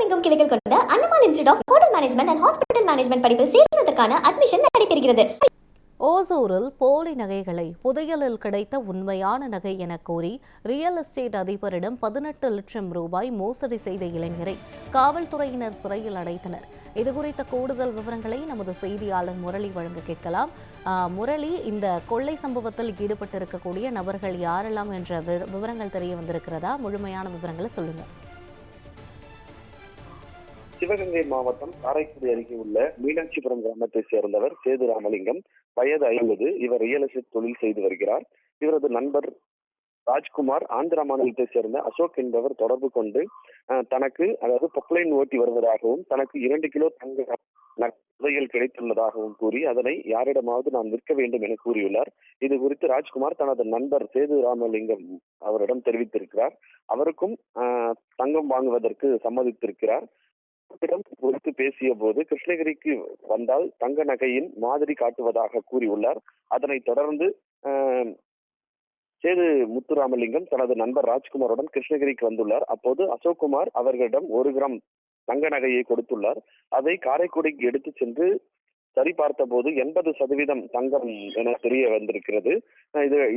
முத்துராமலிங்கம் கிளைகள் கொண்ட Annamalai institute of hotel management and hospital management படிப்பில் சேர்வதற்கான அட்மிஷன் நடைபெறுகிறது. ஓசூரில் போலி நகைகளை புதையலில் கிடைத்த உண்மையான நகை என கூறி ரியல் எஸ்டேட் அதிபரிடம் 18 லட்சம் ரூபாய் மோசடி செய்த இளைஞரை காவல்துறையினர் சிறையில் அடைத்தனர். இதுகுறித்த கூடுதல் விவரங்களை நமது செய்தியாளர் முரளி வழங்க கேட்கலாம். முரளி, இந்த கொள்ளை சம்பவத்தில் ஈடுபட்டிருக்கக்கூடிய நபர்கள் யாரெல்லாம் என்ற விவரங்கள் தெரிய வந்திருக்கிறதா? முழுமையான விவரங்களை சொல்லுங்க. சிவகங்கை மாவட்டம் காரைக்குடி அருகே உள்ள மீனாட்சிபுரம் கிராமத்தை சேர்ந்தவர் சேது ராமலிங்கம், வயது 50. இவர் ரியல் எஸ்டேட் தொழில் செய்து வருகிறார். இவரது நண்பர் ராஜ்குமார் ஆந்திரா மாநிலத்தை சேர்ந்த அசோக் என்பவர் தொடர்பு கொண்டு தனக்கு பொக்லைன் ஓட்டி வருவதாகவும் தனக்கு 2 கிலோ தங்க நகைகள் கிடைத்துள்ளதாகவும் கூறி அதனை யாரிடமாவது நான் விற்க வேண்டும் என கூறியுள்ளார். இது குறித்து ராஜ்குமார் தனது நண்பர் சேது ராமலிங்கம் அவரிடம் தெரிவித்திருக்கிறார். அவருக்கும் தங்கம் வாங்குவதற்கு சம்மதித்திருக்கிறார். குறித்து பேசிய போது கிருஷ்ணகிரிக்கு வந்தால் தங்க நகையின் மாதிரி காட்டுவதாக கூறியுள்ளார். அதனைத் தொடர்ந்து சேது முத்துராமலிங்கம் தனது நண்பர் ராஜ்குமாருடன் கிருஷ்ணகிரிக்கு வந்துள்ளார். அப்போது அசோக்குமார் அவர்களிடம் 1 கிராம் தங்க நகையை கொடுத்துள்ளார். அதை காரைக்குடிக்கு எடுத்து சென்று சரிபார்த்த போது 80% தங்கம் என தெரிய வந்திருக்கிறது.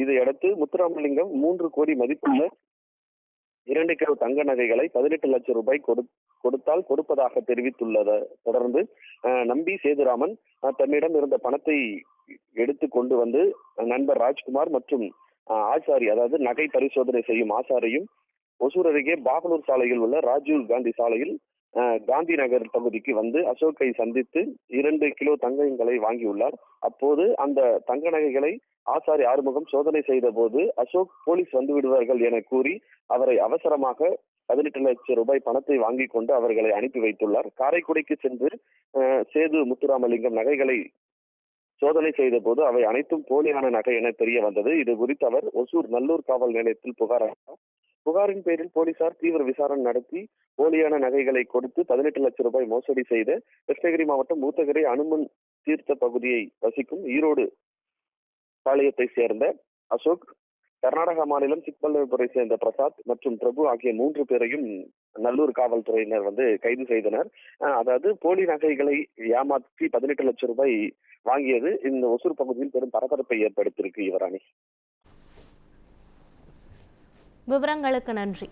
இதையடுத்து முத்துராமலிங்கம் 3 கோடி மதிப்புள்ள 2 கிலோ தங்க நகைகளை 18 லட்சம் ரூபாய் கொடுத்தால் கொடுப்பதாக தெரிவித்துள்ளதை தொடர்ந்து நம்பி சேதுராமன் தன்னிடம் இருந்த பணத்தை எடுத்து கொண்டு வந்து நண்பர் ராஜ்குமார் மற்றும் ஆசாரி, அதாவது நகை பரிசோதனை செய்யும் ஆசாரியும் ஒசூர் அருகே பாகலூர் சாலையில் உள்ள ராஜீவ் காந்தி சாலையில் காந்தி நகர் பகுதிக்கு வந்து அசோக்கை சந்தித்து 2 கிலோ தங்கங்களை வாங்கியுள்ளார். அப்போது அந்த தங்க நகைகளை ஆசாரி ஆறுமுகம் சோதனை செய்த போது அசோக் போலீஸ் வந்து விடுவார்கள் என கூறி அவரை அவசரமாக 18 லட்சம் ரூபாய் பணத்தை வாங்கி கொண்டு அவர்களை அனுப்பி வைத்துள்ளார். காரைக்குடிக்கு சென்று சேது முத்துராமலிங்கம் நகைகளை சோதனை செய்த போது அவை அனைத்தும் போலியான நகை என தெரிய வந்தது. இது குறித்து அவர் ஒசூர் நல்லூர் காவல் நிலையத்தில் புகார் அளித்தார். புகாரின் பேரில் போலீசார் தீவிர விசாரணை நடத்தி போலியான நகைகளை கொடுத்து 18 லட்சம் ரூபாய் மோசடி செய்த கிருஷ்ணகிரி மாவட்டம் மூத்தகரை அனுமன் தீர்த்த பகுதியை வசிக்கும் ஈரோடு பாளையத்தை சேர்ந்த அசோக், கர்நாடக மாநிலம் சிக்பல்லபுரை சேர்ந்த பிரசாத் மற்றும் பிரபு ஆகிய 3 பேரையும் நல்லூர் காவல்துறையினர் கைது செய்தனர். அதாவது போலி நகைகளை ஏமாற்றி 18 லட்சம் ரூபாய் வாங்கியது இந்த ஒசூர் பகுதியில் பெரும் பரபரப்பை ஏற்படுத்தியிருக்கு. யுவராணி, விவரங்களுக்கு நன்றி.